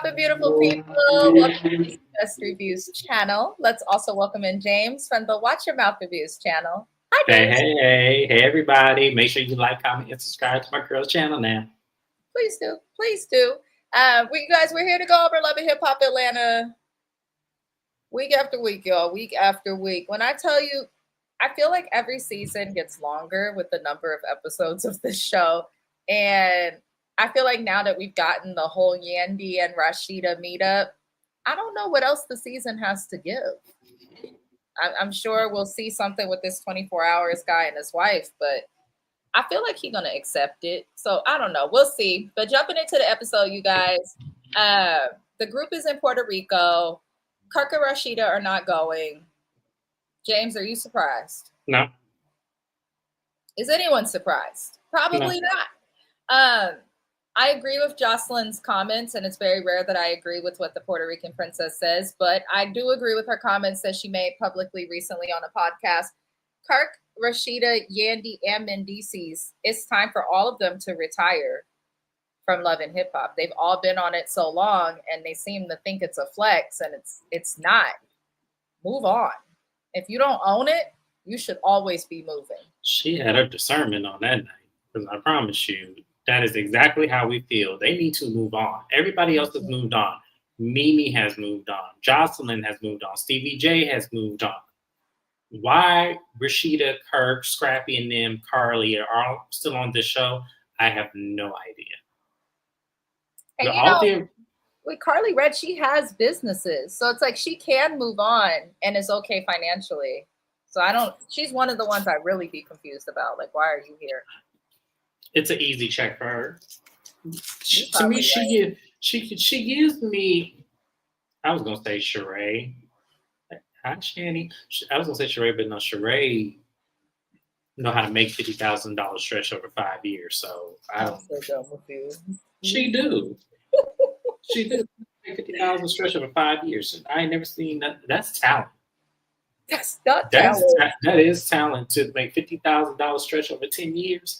poppin', beautiful people? Welcome to the Best Reviews channel. Let's also welcome in James from the Watch Your Mouth Reviews channel. Hi, Hey, James. hey, everybody. Make sure you like, comment, and subscribe to my girl's channel now. Please do. Please do. We're here to go over Love and Hip Hop Atlanta week after week, y'all. Week after week. When I tell you, I feel like every season gets longer with the number of episodes of this show. And I feel like now that we've gotten the whole Yandy and Rashida meetup, I don't know what else the season has to give. I'm sure we'll see something with this 24 hours guy and his wife, but I feel like he's gonna accept it. So I don't know. We'll see. But jumping into the episode, you guys, the group is in Puerto Rico. Kirk and Rashida are not going. James, are you surprised? No. Is anyone surprised? Probably not. I agree with Jocelyn's comments, and it's very rare that I agree with what the Puerto Rican princess says, but I do agree with her comments that she made publicly recently on a podcast. Kirk, Rashida, Yandy, and Mendices, it's time for all of them to retire from Love and Hip Hop. They've all been on it so long, and they seem to think it's a flex, and it's not. Move on. If you don't own it, you should always be moving. She had her discernment on that night, because I promise you, that is exactly how we feel. They need to move on. Everybody else has moved on. Mimi has moved on. Jocelyn has moved on. Stevie J has moved on. Why Rashida, Kirk, Scrappy, and them, Carly, are all still on this show, I have no idea. And with Carly Red, she has businesses. So it's like she can move on and is okay financially. So she's one of the ones I really be confused about. Like, why are you here? It's an easy check for her. To me, she gives me, I was going to say Sheree. Hi, Shanny. I was going to say Sheree, but no, Sheree know how to make $50,000 stretch over 5 years. So I don't. So done with you. She do. She do. $50,000 stretch over 5 years. I ain't never seen that. That's talent. That's not talent. That is talent to make $50,000 stretch over 10 years.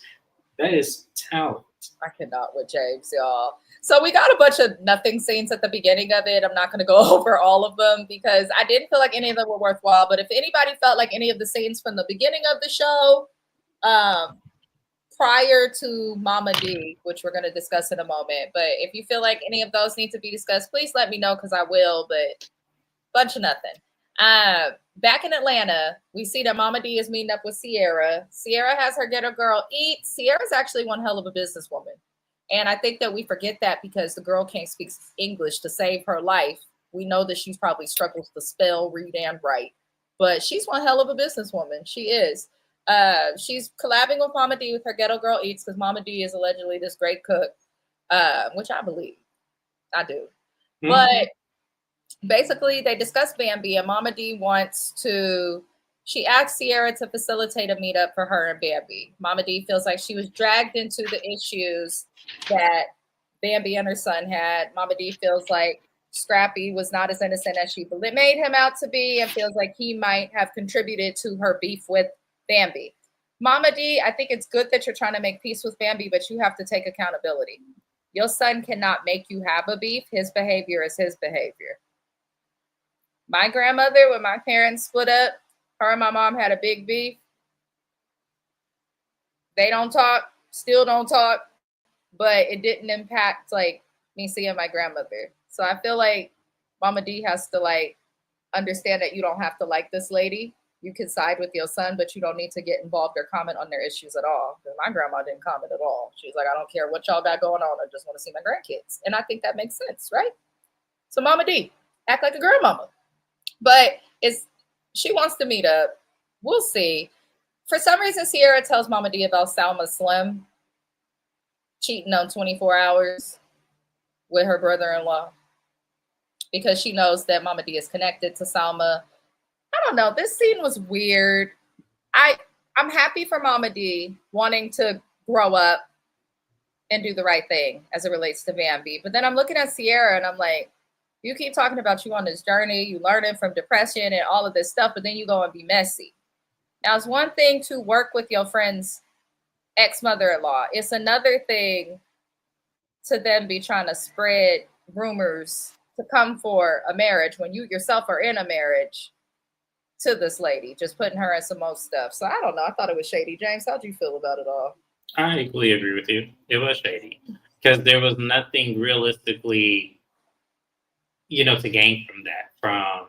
That is talent. I cannot with James, y'all. So we got a bunch of nothing scenes at the beginning of it. I'm not going to go over all of them because I didn't feel like any of them were worthwhile. But if anybody felt like any of the scenes from the beginning of the show, prior to Mama D, which we're going to discuss in a moment, but if you feel like any of those need to be discussed, please let me know because I will. But bunch of nothing. Back in Atlanta, we see that Mama D is meeting up with Sierra. Sierra has her Ghetto Girl Eat. Sierra's actually one hell of a businesswoman. And I think that we forget that because the girl can't speak English to save her life. We know that she's probably struggles to spell, read, and write. But she's one hell of a businesswoman. She is. She's collabing with Mama D with her Ghetto Girl Eats because Mama D is allegedly this great cook, which I believe. I do. Mm-hmm. But basically, they discuss Bambi, and Mama D she asked Sierra to facilitate a meetup for her and Bambi. Mama D feels like she was dragged into the issues that Bambi and her son had. Mama D feels like Scrappy was not as innocent as she made him out to be and feels like he might have contributed to her beef with Bambi. Mama D, I think it's good that you're trying to make peace with Bambi, but you have to take accountability. Your son cannot make you have a beef. His behavior is his behavior. My grandmother, when my parents split up, her and my mom had a big beef. They don't talk, still don't talk, but it didn't impact like me seeing my grandmother. So I feel like Mama D has to like understand that you don't have to like this lady. You can side with your son, but you don't need to get involved or comment on their issues at all. Because my grandma didn't comment at all. She's like, I don't care what y'all got going on. I just want to see my grandkids. And I think that makes sense, right? So Mama D, act like a grandmama. But she wants to meet up. We'll see. For some reason, Sierra tells Mama D about Salma Slim cheating on 24 hours with her brother-in-law because she knows that Mama D is connected to Salma. I don't know. This scene was weird. I'm happy for Mama D wanting to grow up and do the right thing as it relates to Bambi. But then I'm looking at Sierra and I'm like, you keep talking about you on this journey, you learning from depression and all of this stuff, but then you go and be messy. Now, it's one thing to work with your friend's ex-mother-in-law. It's another thing to then be trying to spread rumors to come for a marriage when you yourself are in a marriage to this lady, just putting her in some most stuff. So I don't know. I thought it was shady. James, how'd you feel about it all? I equally agree with you. It was shady because there was nothing realistically, to gain from that, from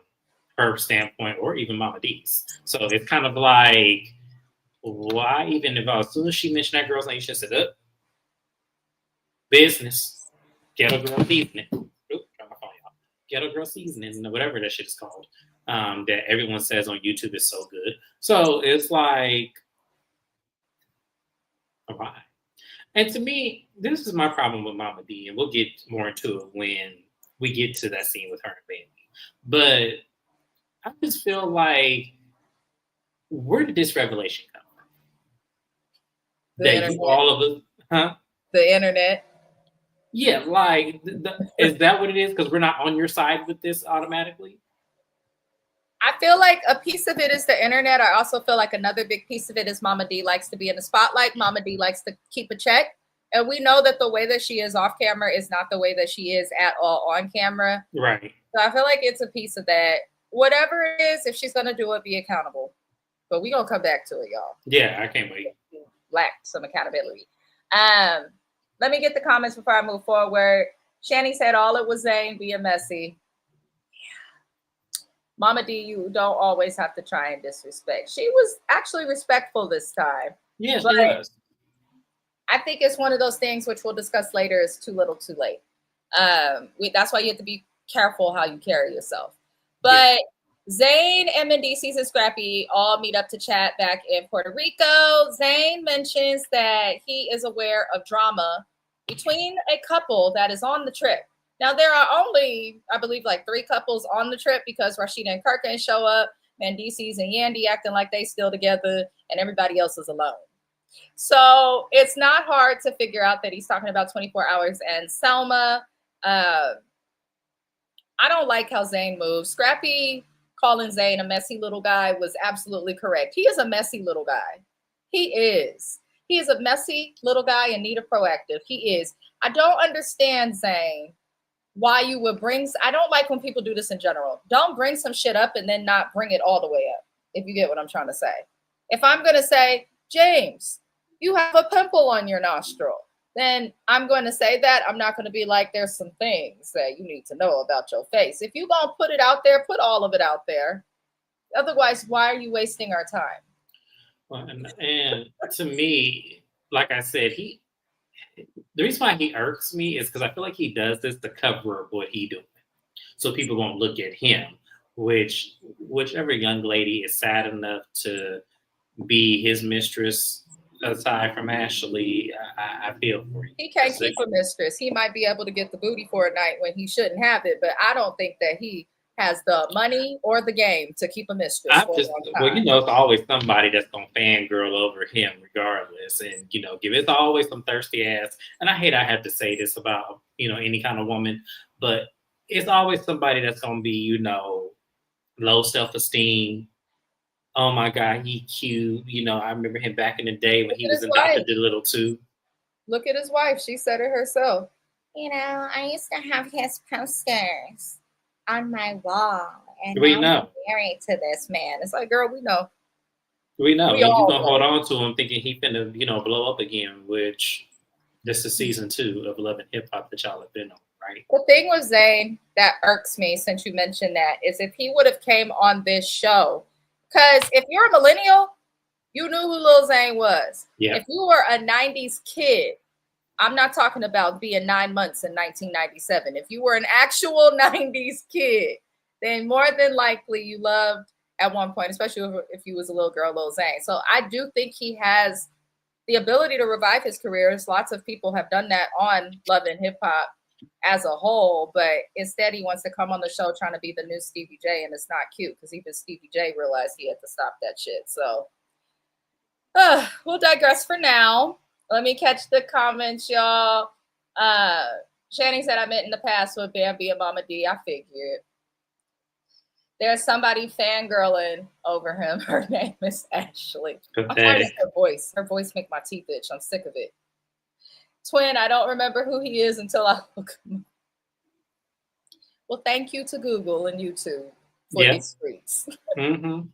her standpoint or even Mama D's. So it's kind of like, why even involve? As soon as she mentioned that girl's name, she said, business, ghetto girl seasoning. Oop, try my phone, y'all. Ghetto girl seasoning, whatever that shit is called. That everyone says on YouTube is so good. So it's like, why? And to me, this is my problem with Mama D, and we'll get more into it when we get to that scene with her and Bailey. But I just feel like, where did this revelation come from? That you all of us, huh? The internet. Yeah, like, is that what it is? Because we're not on your side with this automatically? I feel like a piece of it is the internet. I also feel like another big piece of it is Mama D likes to be in the spotlight. Mama D likes to keep a check. And we know that the way that she is off camera is not the way that she is at all on camera. Right. So I feel like it's a piece of that. Whatever it is, if she's going to do it, be accountable. But we're going to come back to it, y'all. Yeah, I can't wait. Lacked some accountability. Let me get the comments before I move forward. Shani said all it was Zane being messy. Mama D, you don't always have to try and disrespect. She was actually respectful this time. Yeah, she was. I think it's one of those things which we'll discuss later is too little too late. That's why you have to be careful how you carry yourself. But Zane and Mendices and Scrappy all meet up to chat back in Puerto Rico. Zane mentions that he is aware of drama between a couple that is on the trip. Now, there are only, I believe, like 3 couples on the trip because Rashida and Kirk didn't show up, Mendices and Yandy acting like they still together, and everybody else is alone. So it's not hard to figure out that he's talking about 24 Hours and Selma. I don't like how Zane moves. Scrappy calling Zane a messy little guy was absolutely correct. He is a messy little guy. He is. He is a messy little guy and need a proactive. He is. I don't understand, Zane, why you would bring, I don't like when people do this in general. Don't bring some shit up and then not bring it all the way up, if you get what I'm trying to say. If I'm going to say, James, you have a pimple on your nostril, then I'm going to say that. I'm not going to be like, there's some things that you need to know about your face. If you're going to put it out there, put all of it out there. Otherwise, why are you wasting our time? Well, and to me, like I said, the reason why he irks me is because I feel like he does this to cover up what he's doing. So people won't look at him, whichever young lady is sad enough to be his mistress, aside from Ashley, I feel for you. He can't keep a mistress. He might be able to get the booty for a night when he shouldn't have it, but I don't think that he has the money or the game to keep a mistress. It's always somebody that's gonna fangirl over him regardless, and it's always some thirsty ass. And I hate I have to say this about any kind of woman, but it's always somebody that's gonna be low self-esteem. Oh my God, he cute. I remember him back in the day when he was in Dr. Dolittle too. Look at his wife. She said it herself. I used to have his posters on my wall, and we know I'm married to this man. It's like, girl, we know. We know. You're gonna hold on to him thinking he finna, blow up again, which this is season 2 of Love and Hip Hop that y'all have been on, right? The thing with Zane that irks me, since you mentioned that, is if he would have came on this show. Because if you're a millennial, you knew who Lil Zane was. Yeah. If you were a 90s kid, I'm not talking about being 9 months in 1997. If you were an actual 90s kid, then more than likely you loved at one point, especially if you was a little girl, Lil Zane. So I do think he has the ability to revive his career. Lots of people have done that on Love and Hip Hop as a whole, but instead he wants to come on the show trying to be the new Stevie J, and it's not cute because even Stevie J realized he had to stop that shit. So we'll digress for now. Let me catch the comments, y'all. Shannon said I met in the past with Bambi and Mama D. I figured. There's somebody fangirling over him. Her name is Ashley. I'm tired of her voice. Her voice make my teeth itch. I'm sick of it. Twin, I don't remember who he is until I look him up. Well, thank you to Google and YouTube for Yeah. these streets. Mm-hmm.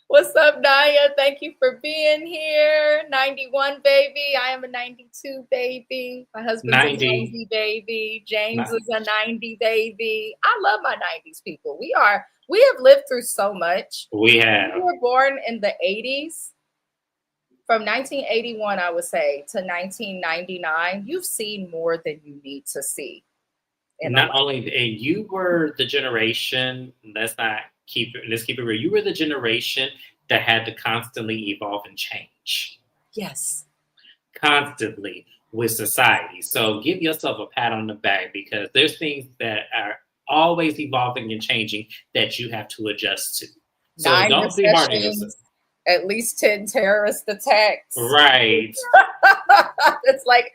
What's up, Naya? Thank you for being here. 91 baby. I am a 92 baby. My husband's 90. a 90 baby. James Ni- is a 90 baby. I love my 90s people. We have lived through so much. We You have. were born in the 80s. From 1981, I would say, to 1999, you've seen more than you need to see. Not only, and you were the generation, let's keep it real. You were the generation that had to constantly evolve and change. Yes. Constantly with society. So give yourself a pat on the back because there's things that are always evolving and changing that you have to adjust to. So 9 don't be hard on yourself. recessions, at least 10 terrorist attacks. Right. It's like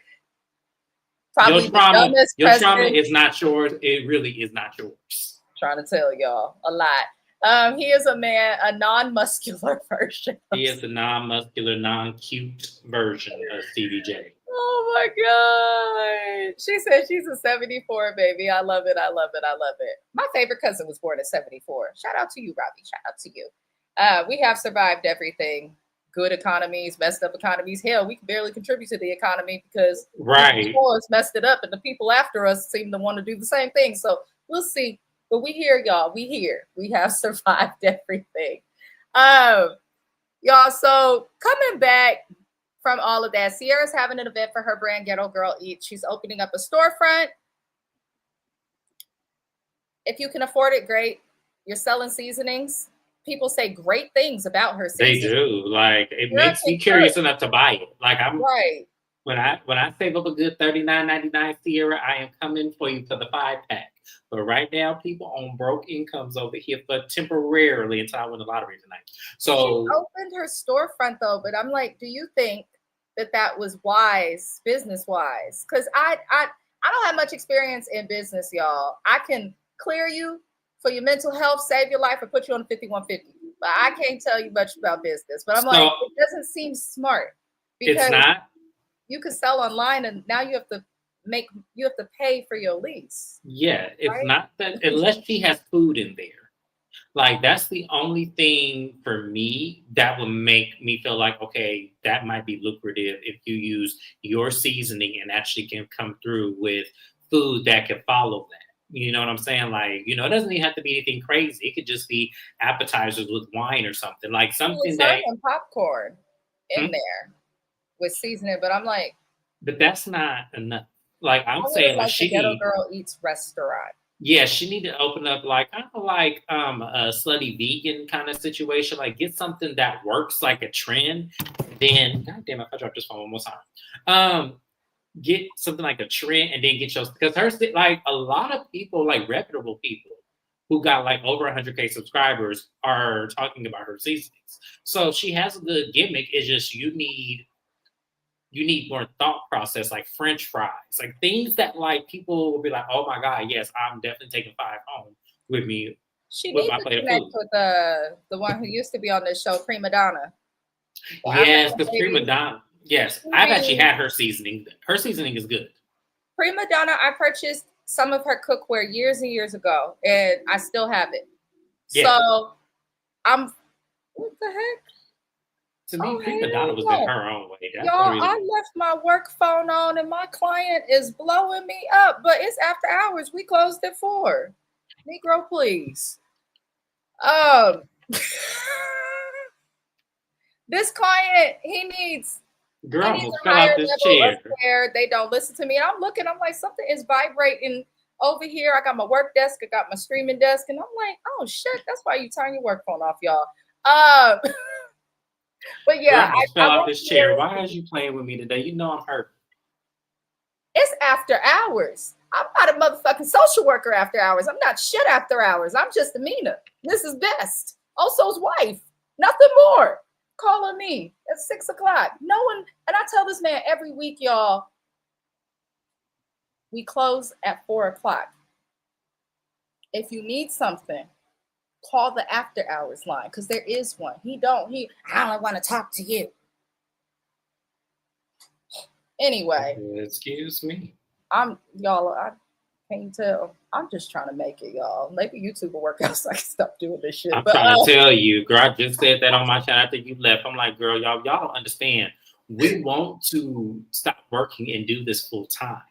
probably your trauma is not yours. It really is not yours. Trying to tell y'all a lot. He is a non-muscular version. He is the non-muscular, non-cute version of Stevie J. Oh my God. She said she's a 74 baby. I love it. I love it. I love it. My favorite cousin was born in 74. Shout out to you, Robbie. Shout out to you. We have survived everything. Good economies, messed up economies. Hell, we can barely contribute to the economy because before us messed it up, and the people after us seem to want to do the same thing. So we'll see. But we here, y'all. We here. We have survived everything. Y'all, so coming back from all of that, Sierra's having an event for her brand, Ghetto Girl Eats. She's opening up a storefront. If you can afford it, great. You're selling seasonings. People say great things about her seasoning. They do. Like, it makes me curious enough to buy it. Like, I'm right. When I save up a good $39.99, Sierra, I am coming for you for the 5-pack. But right now, people on broke incomes over here, but temporarily until I win the lottery tonight. So she opened her storefront though, but I'm like, do you think that was wise, business wise? Because I don't have much experience in business, y'all. I can clear you for your mental health, save your life, and put you on a 5150. But I can't tell you much about business. But I'm like, it doesn't seem smart because it's not. You could sell online, and now you have to pay for your lease. Yeah, it's not that unless she has food in there. Like, that's the only thing for me that would make me feel like, okay, that might be lucrative if you use your seasoning and actually can come through with food that can follow that. You know what I'm saying? Like, it doesn't even have to be anything crazy. It could just be appetizers with wine or something. Like something that popcorn in there with seasoning, but I'm like, but that's not enough. Like, I'm saying, like, she Ghetto Girl Eats restaurant. Yeah, she need to open up like kind of like a slutty vegan kind of situation. Like, get something that works like a trend. Then, God damn, if I drop this phone one more time. Get something like a trend, and then get yours because her like a lot of people, like reputable people who got like over 100K subscribers are talking about her seasonings. So she has a good gimmick. It's just you need more thought process, like French fries, like things that like people will be like, oh my God, yes, I'm definitely taking 5 home with me. She needs to connect with the one who used to be on this show, Prima Donna. Yes, because Prima Donna. Yes, I've actually had her seasoning. Her seasoning is good. Prima Donna, I purchased some of her cookware years and years ago, and I still have it. Yeah. So what the heck? To me, Prima Donna was in her own way. That's y'all, I left my work phone on, and my client is blowing me up, but it's after hours. We closed at 4. Negro, please. This client, he needs Girl, fell out this chair. They don't listen to me. I'm looking, I'm like, something is vibrating over here. I got my work desk, I got my streaming desk, and I'm like, oh shit, that's why you turn your work phone off, y'all. But yeah, I fell off this chair. Why are you playing with me today? You know I'm hurt. It's after hours. I'm not a motherfucking social worker after hours. I'm not shit after hours. I'm just Amina. This is Best. Oso's wife. Nothing more. Calling me at 6 o'clock. No one, and I tell this man every week, y'all, we close at 4 o'clock. If you need something, call the after hours line because there is one. I don't want to talk to you. Anyway. Excuse me. Y'all, I can't tell. I'm just trying to make it, y'all. Maybe YouTube will work out so I can stop doing this shit. I'm But trying to tell you, girl, I just said that on my channel after you left. I'm like, girl, y'all don't understand. We want to stop working and do this full time.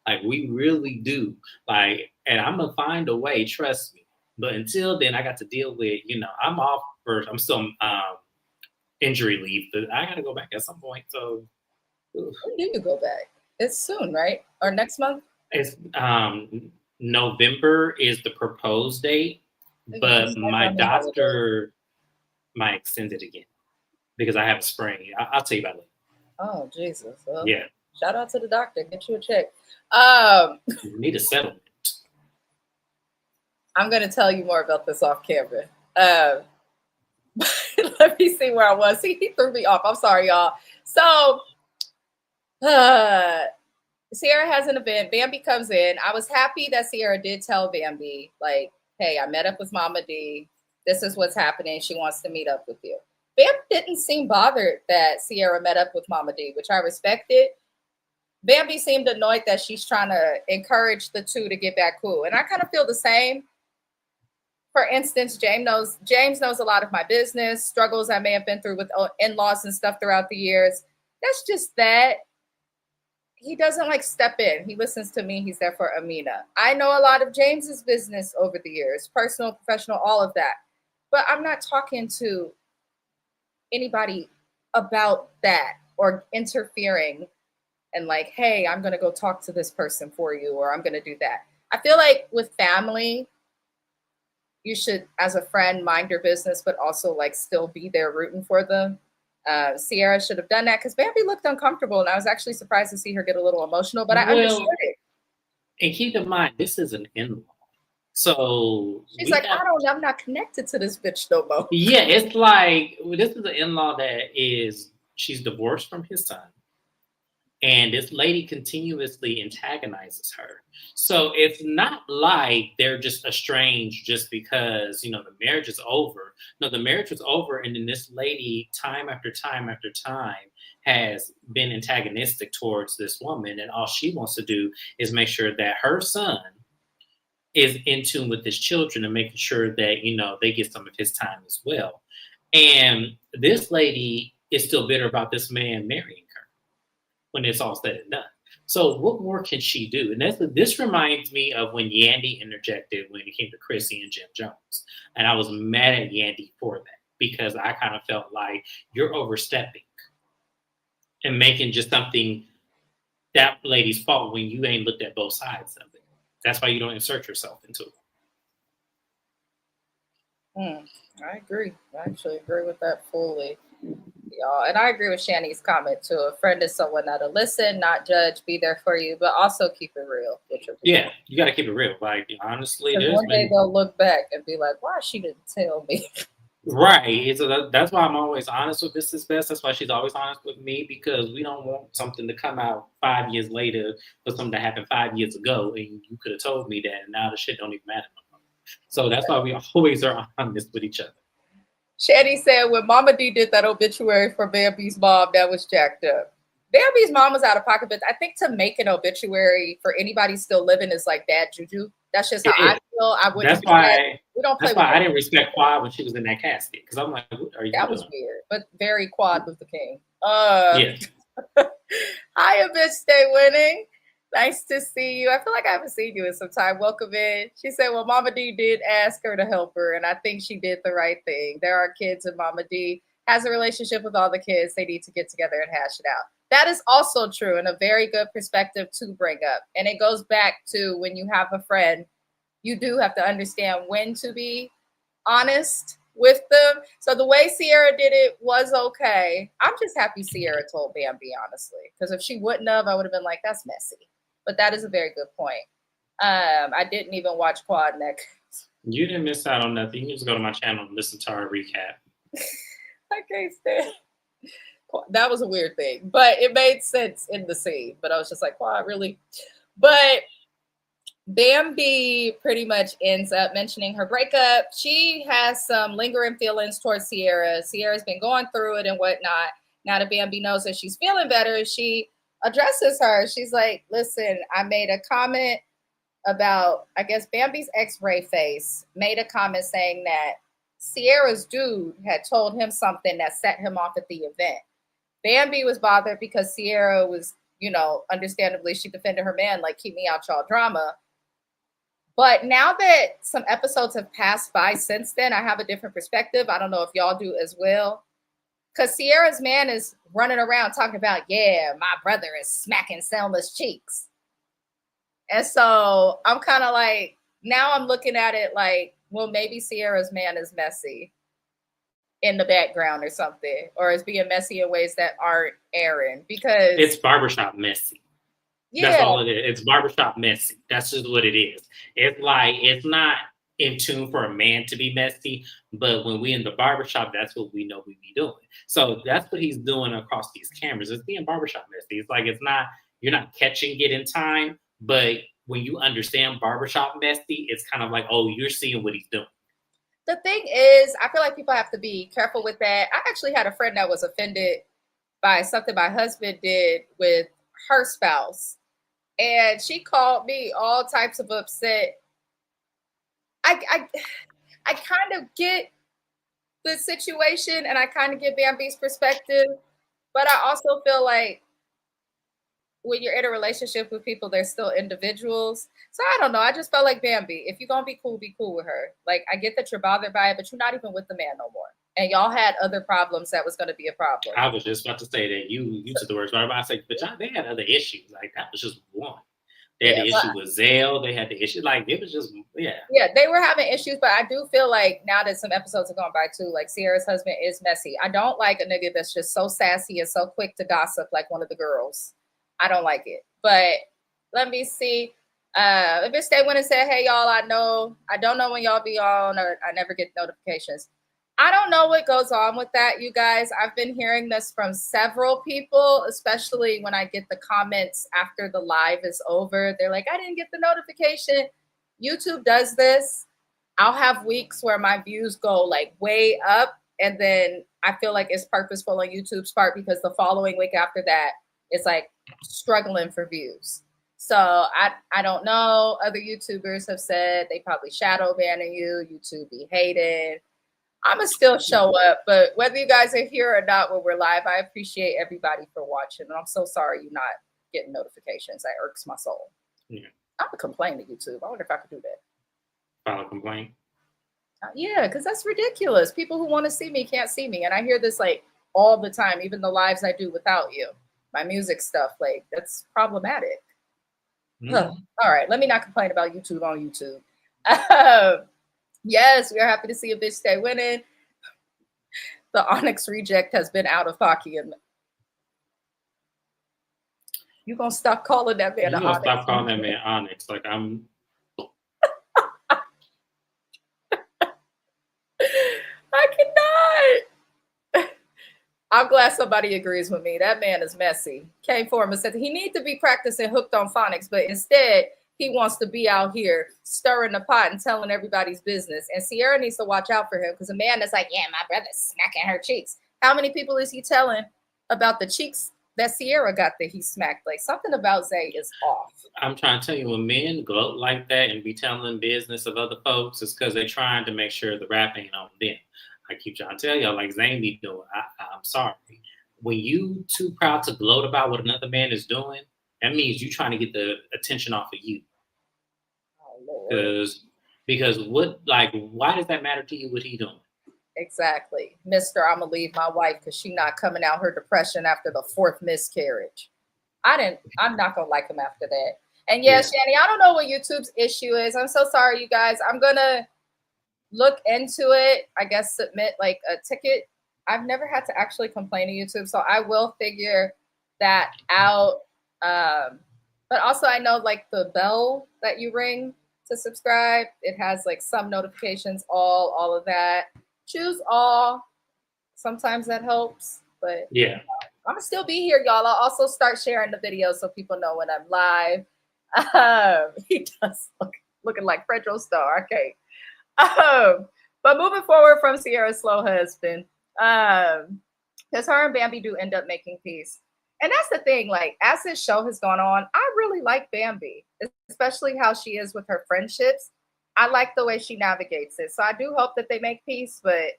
Like, we really do. Like, and I'm going to find a way, trust me. But until then, I got to deal with, I'm off for, I'm still injury leave, but I got to go back at some point. So, when do you go back? It's soon, right? Or next month? It's November is the proposed date, but my doctor might extend it again because I have a sprain. I'll tell you about it. Oh, Jesus. Well, yeah. Shout out to the doctor. Get you a check. You need a settlement. I'm going to tell you more about this off camera. Let me see where I was. See, he threw me off. I'm sorry, y'all. So, Sierra has an event. Bambi comes in. I was happy that Sierra did tell Bambi, like, hey, I met up with Mama D. This is what's happening. She wants to meet up with you. Bambi didn't seem bothered that Sierra met up with Mama D, which I respected. Bambi seemed annoyed that she's trying to encourage the two to get back cool. And I kind of feel the same. For instance, James knows a lot of my business, struggles I may have been through with in-laws and stuff throughout the years. That's just that. He doesn't like step in. He listens to me. He's there for Amina. I know a lot of James's business over the years, personal, professional, all of that. But I'm not talking to anybody about that or interfering and like, hey, I'm going to go talk to this person for you, or I'm going to do that. I feel like with family, you should, as a friend, mind your business, but also like still be there rooting for them. Sierra should have done that because Bambi looked uncomfortable, and I was actually surprised to see her get a little emotional, but I understood it. And keep in mind, this is an in-law. So she's like, I'm not connected to this bitch no more. Yeah, it's like, this is an in-law she's divorced from his son. And this lady continuously antagonizes her. So it's not like they're just estranged just because, the marriage is over. No, the marriage was over. And then this lady, time after time after time, has been antagonistic towards this woman. And all she wants to do is make sure that her son is in tune with his children and making sure that, they get some of his time as well. And this lady is still bitter about this man marrying her when it's all said and done. So what more can she do? And this reminds me of when Yandy interjected when it came to Chrissy and Jim Jones. And I was mad at Yandy for that because I kind of felt like you're overstepping and making just something that lady's fault when you ain't looked at both sides of it. That's why you don't insert yourself into it. I agree. I actually agree with that fully. Y'all. And I agree with Shani's comment too. A friend is someone that'll listen, not judge, be there for you, but also keep it real with your people. Yeah, you got to keep it real. Like, honestly, one day they'll look back and be like, why she didn't tell me? Right. So that's why I'm always honest with Mrs. Best. That's why she's always honest with me, because we don't want something to come out 5 years later for something that happened 5 years ago, and you could have told me that, and now the shit don't even matter no more. So that's why we always are honest with each other. Shani said when Mama D did that obituary for Bambi's mom, that was jacked up. Bambi's mom was out of pocket, but I think to make an obituary for anybody still living is like bad juju. That's just how I feel. I wouldn't. That's why. We don't play. That's why I didn't respect Quad when she was in that casket, because I'm like, what are you doing? That was weird, but very Quad was the king. Yeah. Hiya, bitch, stay winning. Nice to see you. I feel like I haven't seen you in some time. Welcome in. She said, well, Mama D did ask her to help her, and I think she did the right thing. There are kids, and Mama D has a relationship with all the kids. They need to get together and hash it out. That is also true, and a very good perspective to bring up. And it goes back to when you have a friend, you do have to understand when to be honest with them. So the way Sierra did it was okay. I'm just happy Sierra told Bambi, honestly, because if she wouldn't have, I would have been like, that's messy. But that is a very good point. I didn't even watch Quad Neck. You didn't miss out on nothing. You can just go to my channel and listen to our recap. I can't stand. That was a weird thing, but it made sense in the scene. But I was just like, wow, really? But Bambi pretty much ends up mentioning her breakup. She has some lingering feelings towards Sierra. Sierra's been going through it and whatnot. Now that Bambi knows that she's feeling better, she addresses her. She's like, listen, I made a comment about, I guess, Bambi's X-ray face made a comment saying that Sierra's dude had told him something that set him off at the event. Bambi was bothered because Sierra was, you know, understandably, she defended her man, like, keep me out y'all drama. But now that some episodes have passed by since then, I have a different perspective. I don't know if y'all do as well. Because Sierra's man is running around talking about, yeah, my brother is smacking Selma's cheeks. And so I'm kind of like, now I'm looking at it like, well, maybe Sierra's man is messy in the background or something, or is being messy in ways that aren't Aaron, because it's barbershop messy. yeah, That's all it is. It's barbershop messy. That's just what it is. It's like, it's not in tune for a man to be messy, but when we in the barbershop, that's what we know we be doing. So that's what he's doing across these cameras. It's being barbershop messy. It's like, it's not, you're not catching it in time, but when you understand barbershop messy, it's kind of like, oh, you're seeing what he's doing. The thing is, I feel like people have to be careful with that. I actually had a friend that was offended by something my husband did with her spouse, and she called me all types of upset. I kind of get the situation, and I kind of get Bambi's perspective, but I also feel like when you're in a relationship with people, they're still individuals. So I don't know. I just felt like, Bambi, if you're going to be cool with her. Like, I get that you're bothered by it, but you're not even with the man no more. And y'all had other problems that was going to be a problem. I was just about to say that you took the words right about. I said, but y'all, they had other issues. Like, that was just one. They had the issue with Zale. They had the issue. Like, it was just, yeah. Yeah, they were having issues, but I do feel like now that some episodes have gone by too, like, Sierra's husband is messy. I don't like a nigga that's just so sassy and so quick to gossip like one of the girls. I don't like it. But let me see. If it stay when it said, hey, y'all, I don't know when y'all be on, or I never get notifications. I don't know what goes on with that, you guys. I've been hearing this from several people, especially when I get the comments after the live is over. They're like, I didn't get the notification. YouTube does this. I'll have weeks where my views go like way up, and then I feel like it's purposeful on YouTube's part, because the following week after that, it's like struggling for views. So I don't know. Other YouTubers have said they probably shadow banning you. YouTube be hated. I'ma still show up, but whether you guys are here or not when we're live, I appreciate everybody for watching. And I'm so sorry you're not getting notifications. That irks my soul. Yeah. I'm gonna complain to YouTube. I wonder if I could do that. File a complaint. Yeah, because that's ridiculous. People who want to see me can't see me. And I hear this like all the time, even the lives I do without you. My music stuff, like, that's problematic. Mm-hmm. All right, let me not complain about YouTube on YouTube. Yes, we are happy to see a bitch stay winning. The Onyx reject has been out of pocket. You gonna stop calling that man Onyx? Stop calling that man Onyx. Like, I'm. I cannot. I'm glad somebody agrees with me. That man is messy. Came for him and said he needs to be practicing hooked on phonics, but instead he wants to be out here stirring the pot and telling everybody's business. And Sierra needs to watch out for him, because a man that's like, yeah, my brother's smacking her cheeks. How many people is he telling about the cheeks that Sierra got that he smacked? Like, something about Zay is off. I'm trying to tell you, when men gloat like that and be telling business of other folks, it's because they're trying to make sure the rap ain't on them. I keep trying to tell y'all, like Zane be doing. I'm sorry. When you too proud to gloat about what another man is doing, that means you trying to get the attention off of you. Because what, like, why does that matter to you what he doing? Exactly. Mr. I'm gonna leave my wife because she not coming out her depression after the 4th miscarriage. I'm not gonna like him after that. And yeah, Shani, I don't know what YouTube's issue is. I'm so sorry, you guys. I'm gonna look into it. I guess submit like a ticket. I've never had to actually complain to YouTube, so I will figure that out. But also I know like the bell that you ring to subscribe, it has like some notifications, all of that. Choose all. Sometimes that helps, but yeah, I'm gonna still be here, y'all. I'll also start sharing the videos so people know when I'm live. He does looking like Fredro Star. Okay. But moving forward from Sierra's slow husband, because her and Bambi do end up making peace. And that's the thing, like, as this show has gone on, I really like Bambi, especially how she is with her friendships. I like the way she navigates it. So I do hope that they make peace, but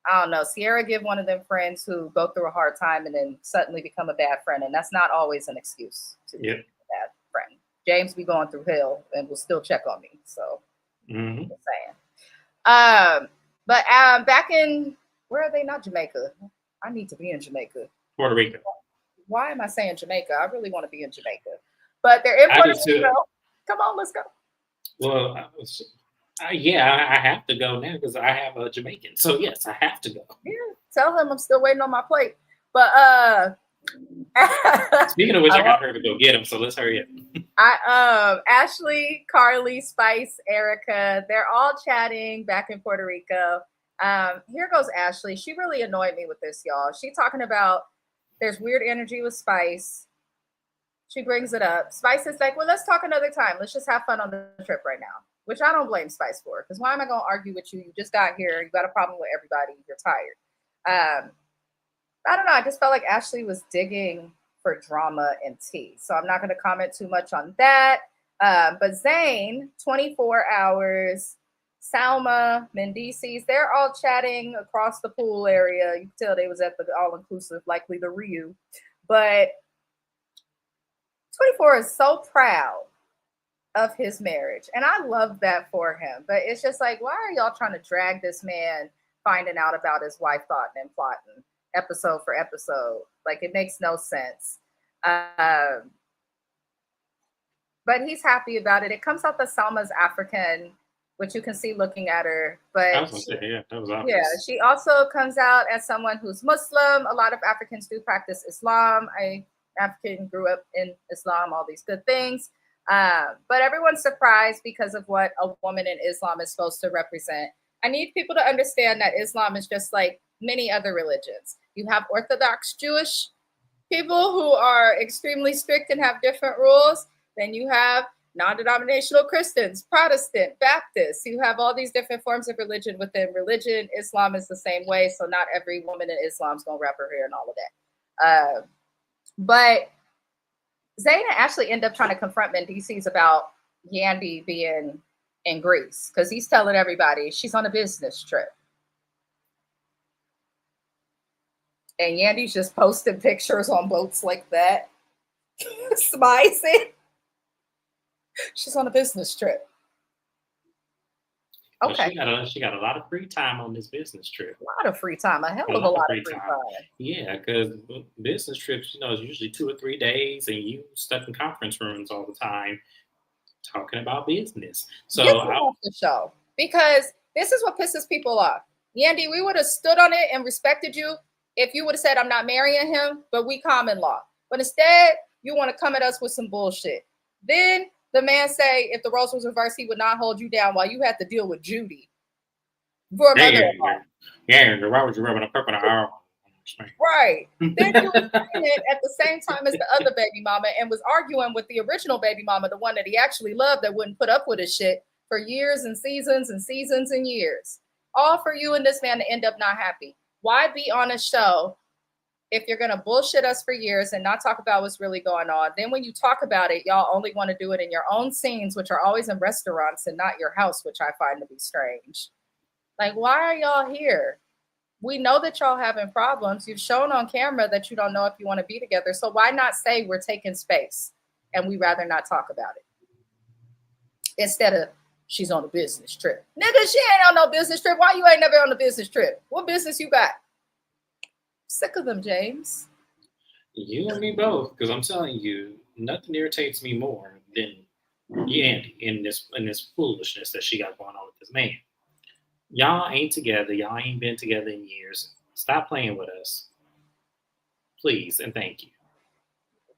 I don't know. Sierra give one of them friends who go through a hard time and then suddenly become a bad friend. And that's not always an excuse to be a bad friend. James be going through hell and will still check on me. So Mm-hmm. just saying. But back in, where are they? Not Jamaica. I need to be in Jamaica. Puerto Rico. Why am I saying Jamaica? I really want to be in Jamaica. But they're in Puerto Rico. Come on, let's go. Well, yeah, I have to go now because I have a Jamaican. So yes, I have to go. Yeah, tell him I'm still waiting on my plate. But speaking of which, I got her to go get him. So let's hurry up. Ashley, Carly, Spice, Erica, they're all chatting back in Puerto Rico. Here goes Ashley. She really annoyed me with this, y'all. She talking about there's weird energy with Spice. She brings it up. Spice is like, well, let's talk another time. Let's just have fun on the trip right now, which I don't blame Spice for, because why am I going to argue with you? You just got here. You got a problem with everybody. You're tired. I don't know. I just felt like Ashley was digging for drama and tea. So I'm not going to comment too much on that. But Zane, 24 hours, Salma, Mendices, they're all chatting across the pool area. You can tell they was at the all-inclusive, likely the Ryu. But 24 is so proud of his marriage. And I love that for him. But it's just like, why are y'all trying to drag this man finding out about his wife thoughting and plotting episode for episode? Like, it makes no sense. But he's happy about it. It comes out that Salma's African, which you can see looking at her. But I was gonna say, yeah, that was obvious. Yeah, she also comes out as someone who's Muslim. A lot of Africans do practice Islam. African grew up in Islam, all these good things. But everyone's surprised because of what a woman in Islam is supposed to represent. I need people to understand that Islam is just like many other religions. You have Orthodox Jewish people who are extremely strict and have different rules. Then you have non-denominational Christians, Protestant, Baptists. You have all these different forms of religion within religion. Islam is the same way. So not every woman in Islam is going to wrap her hair and all of that. But Zayn and Ashley end up trying to confront Mendices about Yandy being in Greece because he's telling everybody she's on a business trip. And Yandy's just posting pictures on boats like that, smizing. She's on a business trip. Okay. She got a lot of free time on this business trip. A lot of free time. A hell of a lot of free time. Yeah, because business trips, is usually 2 or 3 days, and you stuck in conference rooms all the time talking about business. So off the show, because this is what pisses people off. Yandy, we would have stood on it and respected you if you would have said, I'm not marrying him, but we common law. But instead, you want to come at us with some bullshit. Then the man say, if the roles was reversed, he would not hold you down while you had to deal with Judy. For yeah, why would you rub a purple arm? Right. Then you were pregnant at the same time as the other baby mama and was arguing with the original baby mama, the one that he actually loved that wouldn't put up with his shit for years and seasons and seasons and years. All for you and this man to end up not happy. Why be on a show if you're going to bullshit us for years and not talk about what's really going on? Then when you talk about it, y'all only want to do it in your own scenes, which are always in restaurants and not your house, which I find to be strange. Like, why are y'all here? We know that y'all having problems. You've shown on camera that you don't know if you want to be together. So why not say we're taking space and we rather not talk about it? Instead of she's on a business trip. Nigga, she ain't on no business trip. Why you ain't never on a business trip? What business you got? Sick of them, James. You and me both, because I'm telling you, nothing irritates me more than Yandy in this foolishness that she got going on with this man. Y'all ain't together. Y'all ain't been together in years. Stop playing with us. Please and thank you.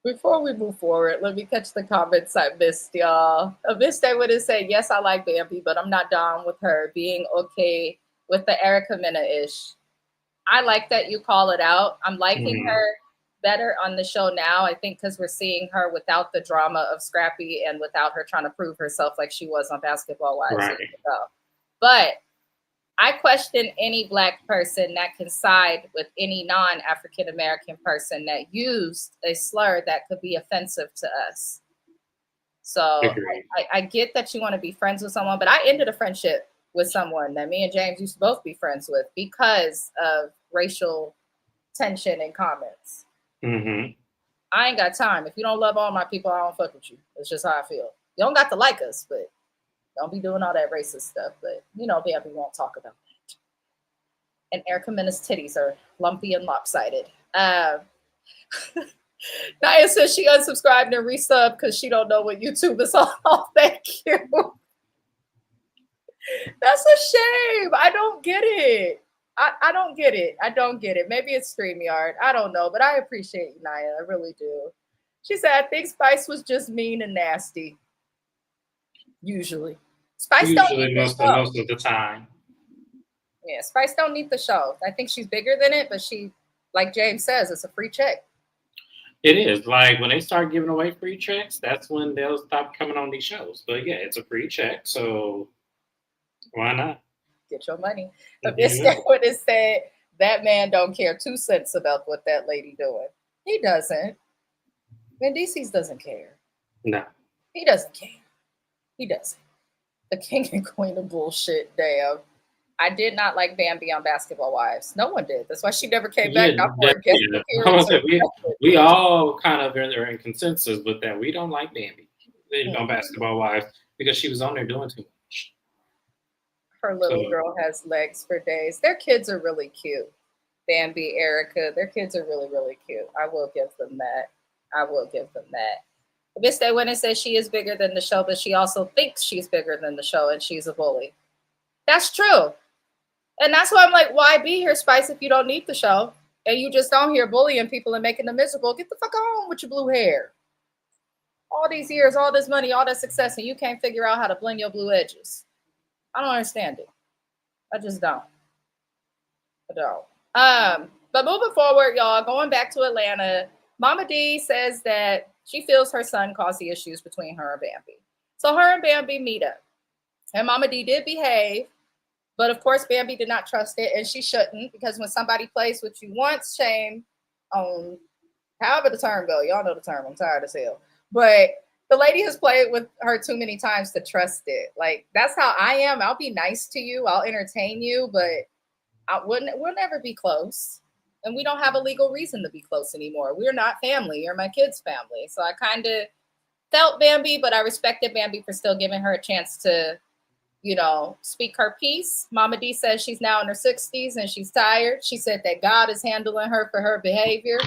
Before we move forward, let me catch the comments I missed, y'all. Aviste would have said, yes, I like Bambi, but I'm not down with her being okay with the Erica Mena-ish. I like that you call it out. I'm liking her better on the show now, I think, because we're seeing her without the drama of Scrappy and without her trying to prove herself like she was on Basketball Wives. Right. But I question any Black person that can side with any non-African American person that used a slur that could be offensive to us. So Agreed. I get that you want to be friends with someone, but I ended a friendship with someone that me and James used to both be friends with because of racial tension and comments. Mm-hmm. I ain't got time. If you don't love all my people, I don't fuck with you. It's just how I feel. You don't got to like us, but don't be doing all that racist stuff. But you know, baby, we won't talk about that. And Erica Mena's titties are lumpy and lopsided. Naya says she unsubscribed and resub because she don't know what YouTube is all. Oh, thank you. That's a shame. I don't get it. I don't get it. I don't get it. Maybe it's StreamYard. I don't know, but I appreciate you, Naya. I really do. She said, I think Spice was just mean and nasty. Usually. Spice don't need Most of the time. Yeah, Spice don't need the show. I think she's bigger than it, but she, like James says, it's a free check. It is. Like when they start giving away free checks, that's when they'll stop coming on these shows. But yeah, it's a free check, so why not? Get your money. But this what it said, that man don't care 2 cents about what that lady doing. He doesn't. Mendices doesn't care. No. He doesn't care. He doesn't. The king and queen of bullshit, damn. I did not like Bambi on Basketball Wives. No one did. That's why she never came back. We all kind of are in consensus with that. We don't like Bambi on Basketball Wives because she was on there doing too much. Her little girl has legs for days. Their kids are really cute. Bambi, Erica, their kids are really, really cute. I will give them that. Miss Day Winner says she is bigger than the show, but she also thinks she's bigger than the show and she's a bully. That's true. And that's why I'm like, why be here, Spice, if you don't need the show? And you just on here bullying people and making them miserable. Get the fuck on with your blue hair. All these years, all this money, all that success, and you can't figure out how to blend your blue edges. I don't understand it. I just don't. I don't. But moving forward, y'all, going back to Atlanta, Mama D says that she feels her son caused the issues between her and Bambi. So her and Bambi meet up. And Mama D did behave. But of course, Bambi did not trust it, and she shouldn't, because when somebody plays with you once, shame on however the term go. Y'all know the term. I'm tired as hell. But the lady has played with her too many times to trust it. Like, that's how I am. I'll be nice to you. I'll entertain you, but we'll never be close. And we don't have a legal reason to be close anymore. We're not family. You're my kid's family. So I kind of felt Bambi, but I respected Bambi for still giving her a chance to, you know, speak her piece. Mama D says she's now in her 60s and she's tired. She said that God is handling her for her behavior.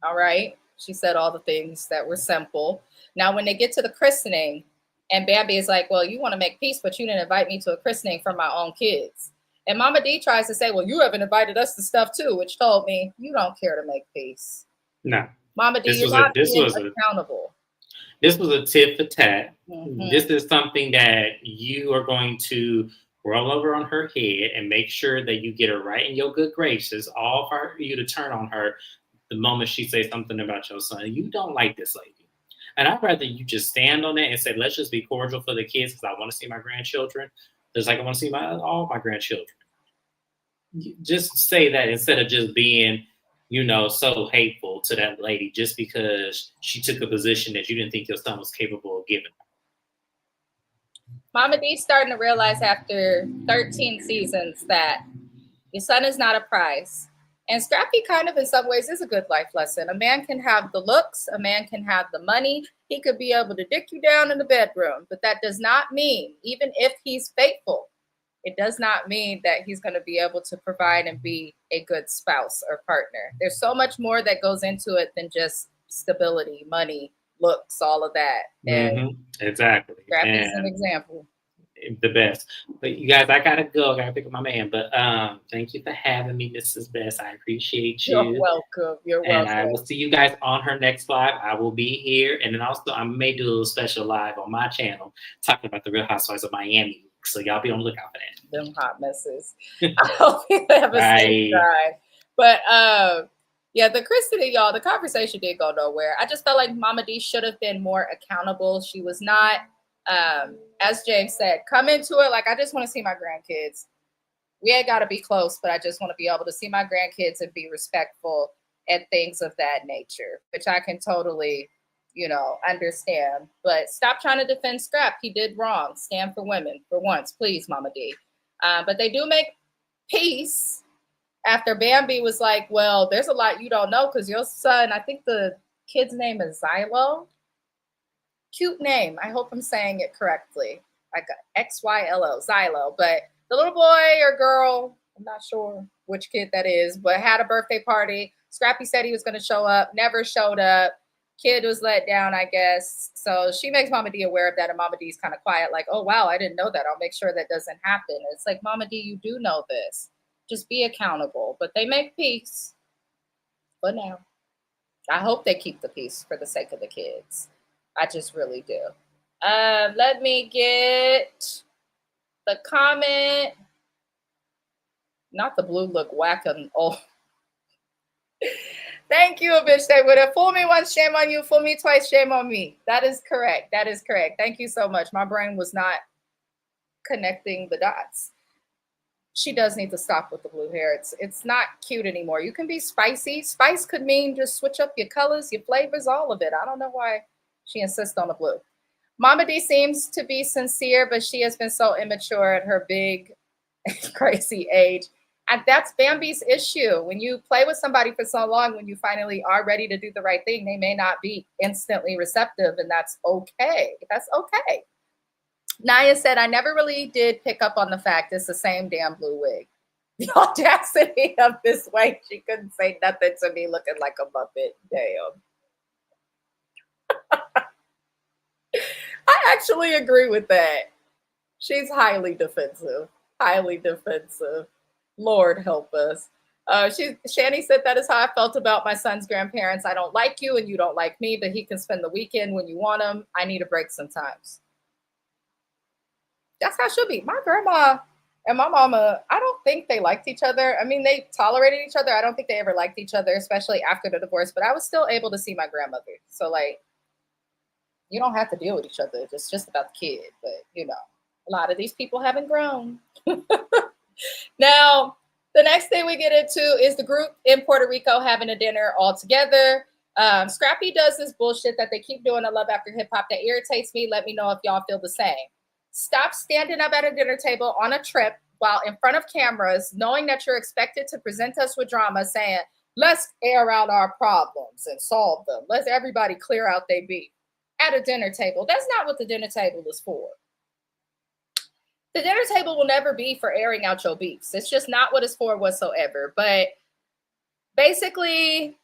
All right. She said all the things that were simple. Now, when they get to the christening, and Bambi is like, well, you want to make peace, but you didn't invite me to a christening for my own kids. And Mama D tries to say, well, you haven't invited us to stuff too, which told me you don't care to make peace. No. Mama D, you're not being accountable. This was a tit for tat. Mm-hmm. This is something that you are going to roll over on her head and make sure that you get her right in your good graces, all for you to turn on her the moment she says something about your son. You don't like this lady. And I'd rather you just stand on that and say, let's just be cordial for the kids because I want to see my grandchildren. Just like I want to see all my grandchildren. Just say that instead of just being, you know, so hateful to that lady just because she took a position that you didn't think your son was capable of giving. Mama D's starting to realize after 13 seasons that your son is not a prize. And Scrappy kind of in some ways is a good life lesson. A man can have the looks, a man can have the money, he could be able to dick you down in the bedroom, but that does not mean, even if he's faithful, it does not mean that he's going to be able to provide and be a good spouse or partner. There's so much more that goes into it than just stability, money, looks, all of that. And exactly. Scrappy's an example. The best. But you guys, I gotta go. I gotta pick up my man. But thank you for having me, Mrs. Best. I appreciate you. You're welcome. And I will see you guys on her next live. I will be here. And then also I may do a little special live on my channel talking about the Real Housewives of Miami. So y'all be on the lookout for that. Them hot messes. I hope you have a safe drive. But yeah, the christening, y'all, the conversation didn't go nowhere. I just felt like Mama D should have been more accountable. She was not As James said, come into it like I just want to see my grandkids. We ain't got to be close, but I just want to be able to see my grandkids and be respectful and things of that nature, which I can totally, understand. But stop trying to defend Scrap. He did wrong. Stand for women for once, please, Mama D. But they do make peace after Bambi was like, well, there's a lot you don't know because your son, I think the kid's name is Xylo. Cute name. I hope I'm saying it correctly. Like Xylo, Xylo. But the little boy or girl, I'm not sure which kid that is, but had a birthday party. Scrappy said he was going to show up, never showed up. Kid was let down, I guess. So she makes Mama D aware of that, and Mama D's kind of quiet, like, oh, wow, I didn't know that. I'll make sure that doesn't happen. It's like, Mama D, you do know this. Just be accountable. But they make peace. But now, I hope they keep the peace for the sake of the kids. I just really do. Let me get the comment. Not the blue look whack and oh. Thank you, bitch. They would have fooled me once, shame on you. Fool me twice, shame on me. That is correct. That is correct. Thank you so much. My brain was not connecting the dots. She does need to stop with the blue hair. It's not cute anymore. You can be spicy. Spice could mean just switch up your colors, your flavors, all of it. I don't know why she insists on the blue. Mama D seems to be sincere, but she has been so immature at her big, crazy age. And that's Bambi's issue. When you play with somebody for so long, when you finally are ready to do the right thing, they may not be instantly receptive, and that's okay. That's okay. Naya said, I never really did pick up on the fact it's the same damn blue wig. The audacity of this way. She couldn't say nothing to me looking like a Muppet. Damn. I actually agree with that. She's highly defensive. Highly defensive. Lord help us. Shani said, that is how I felt about my son's grandparents. I don't like you and you don't like me, but he can spend the weekend when you want him. I need a break sometimes. That's how it should be. My grandma and my mama, I don't think they liked each other. I mean, they tolerated each other. I don't think they ever liked each other, especially after the divorce, but I was still able to see my grandmother. So, like, you don't have to deal with each other. It's just about the kid. But, a lot of these people haven't grown. Now, the next thing we get into is the group in Puerto Rico having a dinner all together. Scrappy does this bullshit that they keep doing on Love After Hip Hop that irritates me. Let me know if y'all feel the same. Stop standing up at a dinner table on a trip while in front of cameras, knowing that you're expected to present us with drama, saying, let's air out our problems and solve them. Let's everybody clear out their beef at a dinner table. That's not what the dinner table is for. The dinner table will never be for airing out your beefs. It's just not what it's for whatsoever. But basically,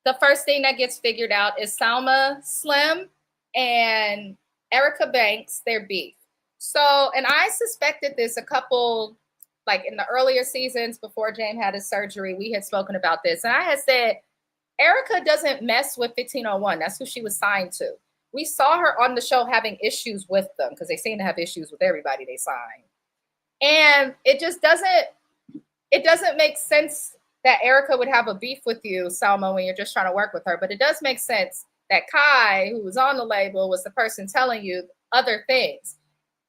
the first thing that gets figured out is Salma Slim and Erica Banks, their beef. So, and I suspected this a couple, like in the earlier seasons before James had his surgery, we had spoken about this. And I had said, Erica doesn't mess with 1501. That's who she was signed to. We saw her on the show having issues with them because they seem to have issues with everybody they sign. And it just doesn't make sense that Erica would have a beef with you, Salma, when you're just trying to work with her. But it does make sense that Kai, who was on the label, was the person telling you other things.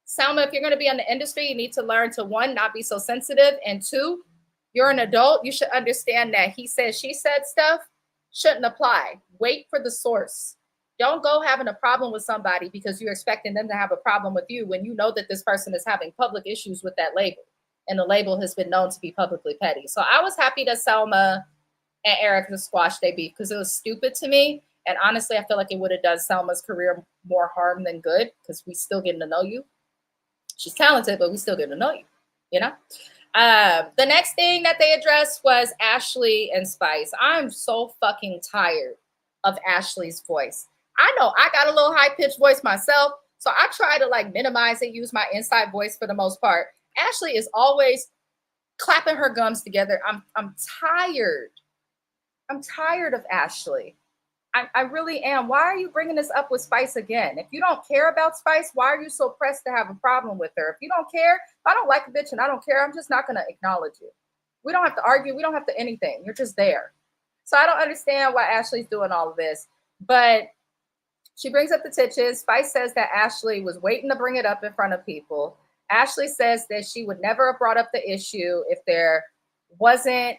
Salma, if you're going to be in the industry, you need to learn to, one, not be so sensitive. And two, you're an adult. You should understand that he said, she said stuff shouldn't apply. Wait for the source. Don't go having a problem with somebody because you're expecting them to have a problem with you when you know that this person is having public issues with that label. And the label has been known to be publicly petty. So I was happy that Salma and Erica squashed their beef because it was stupid to me. And honestly, I feel like it would have done Salma's career more harm than good because we still getting to know you. She's talented, but we still getting to know you, The next thing that they addressed was Ashley and Spice. I'm so fucking tired of Ashley's voice. I know I got a little high-pitched voice myself, so I try to like minimize it, use my inside voice for the most part. Ashley is always clapping her gums together. I'm tired. I'm tired of Ashley. I really am. Why are you bringing this up with Spice again? If you don't care about Spice, why are you so pressed to have a problem with her? If you don't care, if I don't like a bitch and I don't care, I'm just not going to acknowledge you. We don't have to argue. We don't have to anything. You're just there. So I don't understand why Ashley's doing all of this. But She brings up the titches. Spice says that Ashley was waiting to bring it up in front of people. Ashley says that she would never have brought up the issue if there wasn't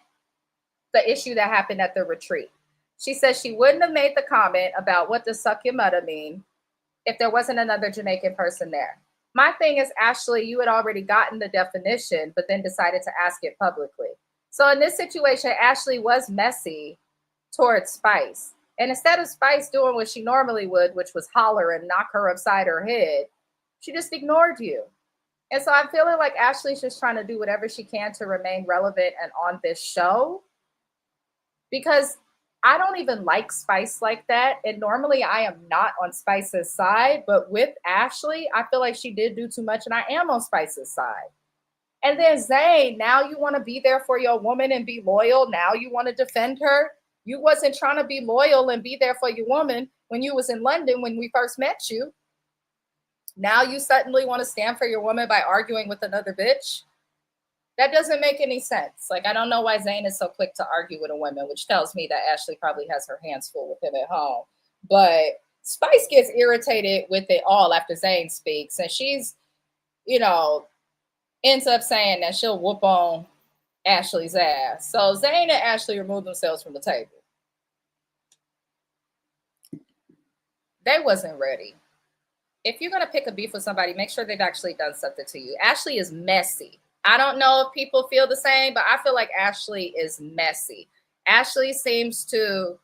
the issue that happened at the retreat. She says she wouldn't have made the comment about what does suck your mother mean if there wasn't another Jamaican person there. My thing is, Ashley, you had already gotten the definition, but then decided to ask it publicly. So in this situation, Ashley was messy towards Spice. And instead of Spice doing what she normally would, which was holler and knock her upside her head, she just ignored you. And so I'm feeling like Ashley's just trying to do whatever she can to remain relevant and on this show, because I don't even like Spice like that. And normally I am not on Spice's side, but with Ashley, I feel like she did do too much and I am on Spice's side. And then Zane, now you want to be there for your woman and be loyal. Now you want to defend her. You wasn't trying to be loyal and be there for your woman when you was in London when we first met you. Now you suddenly want to stand for your woman by arguing with another bitch. That doesn't make any sense. Like, I don't know why Zane is so quick to argue with a woman, which tells me that Ashley probably has her hands full with him at home. But Spice gets irritated with it all after Zane speaks. And she's, ends up saying that she'll whoop on Ashley's ass. So Zane and Ashley remove themselves from the table. They wasn't ready. If you're going to pick a beef with somebody, make sure they've actually done something to you. Ashley is messy. I don't know if people feel the same, but I feel like Ashley is messy. Ashley seems to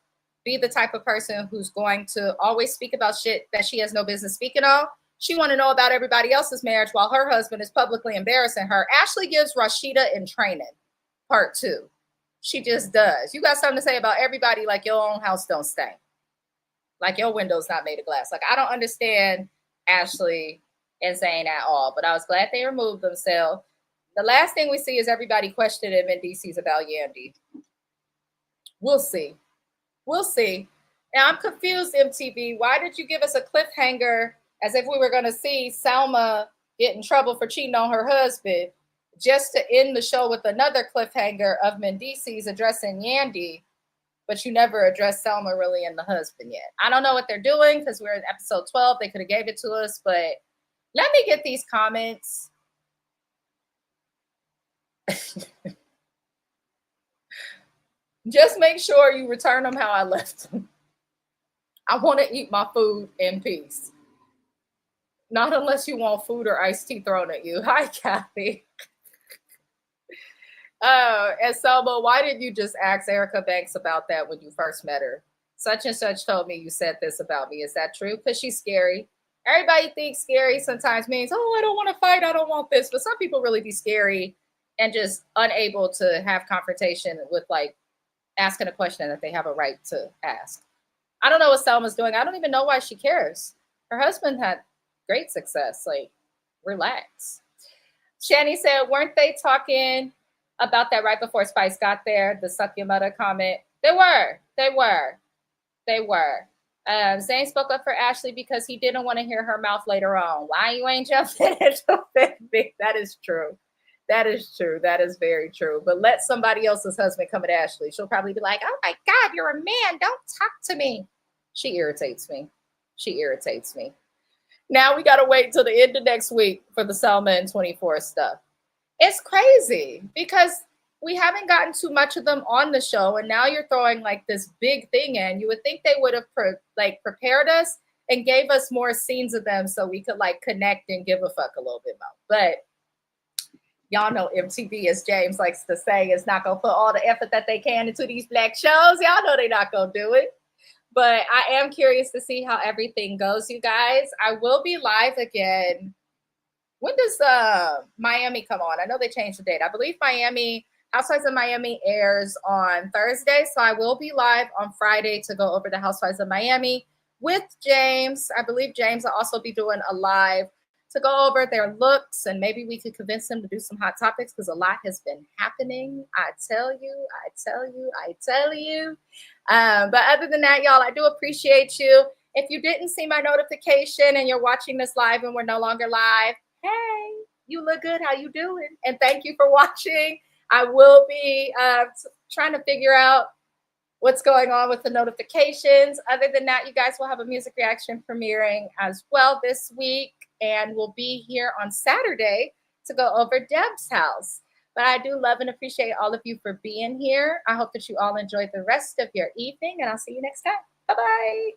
be the type of person who's going to always speak about shit that she has no business speaking on. She want to know about everybody else's marriage while her husband is publicly embarrassing her. Ashley gives Rashida in Training, Part 2. She just does. You got something to say about everybody like your own house don't stink. Like your window's not made of glass. Like, I don't understand Ashley and Zane at all, but I was glad they removed themselves. The last thing we see is everybody questioning him in DC's about Yandy. We'll see. We'll see. Now, I'm confused, MTV. Why did you give us a cliffhanger as if we were going to see Salma get in trouble for cheating on her husband just to end the show with another cliffhanger of Mendices addressing Yandy, but you never addressed Selma really and the husband yet. I don't know what they're doing because we're in episode 12. They could have gave it to us, but let me get these comments. Just make sure you return them how I left them. I want to eat my food in peace. Not unless you want food or iced tea thrown at you. Hi, Kathy. And Selma, why didn't you just ask Erica Banks about that when you first met her? Such and such told me you said this about me. Is that true? Because she's scary. Everybody thinks scary sometimes means, oh, I don't want to fight. I don't want this. But some people really be scary and just unable to have confrontation with, like, asking a question that they have a right to ask. I don't know what Selma's doing. I don't even know why she cares. Her husband had great success. Like, relax. Shani said, weren't they talking about that right before Spice got there? The suck your mother comment. They were. Zane spoke up for Ashley because he didn't want to hear her mouth later on. Why you ain't jumping into me? That is true. That is true. That is very true. But let somebody else's husband come at Ashley. She'll probably be like, oh my God, you're a man. Don't talk to me. She irritates me. Now we got to wait till the end of next week for the Selma and 24 stuff. It's crazy because we haven't gotten too much of them on the show. And now you're throwing like this big thing in. You would think they would have prepared us and gave us more scenes of them so we could like connect and give a fuck a little bit more. But y'all know MTV, as James likes to say, is not going to put all the effort that they can into these black shows. Y'all know they're not going to do it. But I am curious to see how everything goes, you guys. I will be live again. When does Miami come on? I know they changed the date. I believe Housewives of Miami airs on Thursday. So I will be live on Friday to go over the Housewives of Miami with James. I believe James will also be doing a live to go over their looks, and maybe we could convince them to do some hot topics because a lot has been happening. I tell you. But other than that, y'all, I do appreciate you. If you didn't see my notification and you're watching this live and we're no longer live, hey, you look good. How you doing? And thank you for watching. I will be trying to figure out what's going on with the notifications. Other than that, you guys will have a music reaction premiering as well this week. And we'll be here on Saturday to go over Deb's house. But I do love and appreciate all of you for being here. I hope that you all enjoyed the rest of your evening, and I'll see you next time. Bye-bye.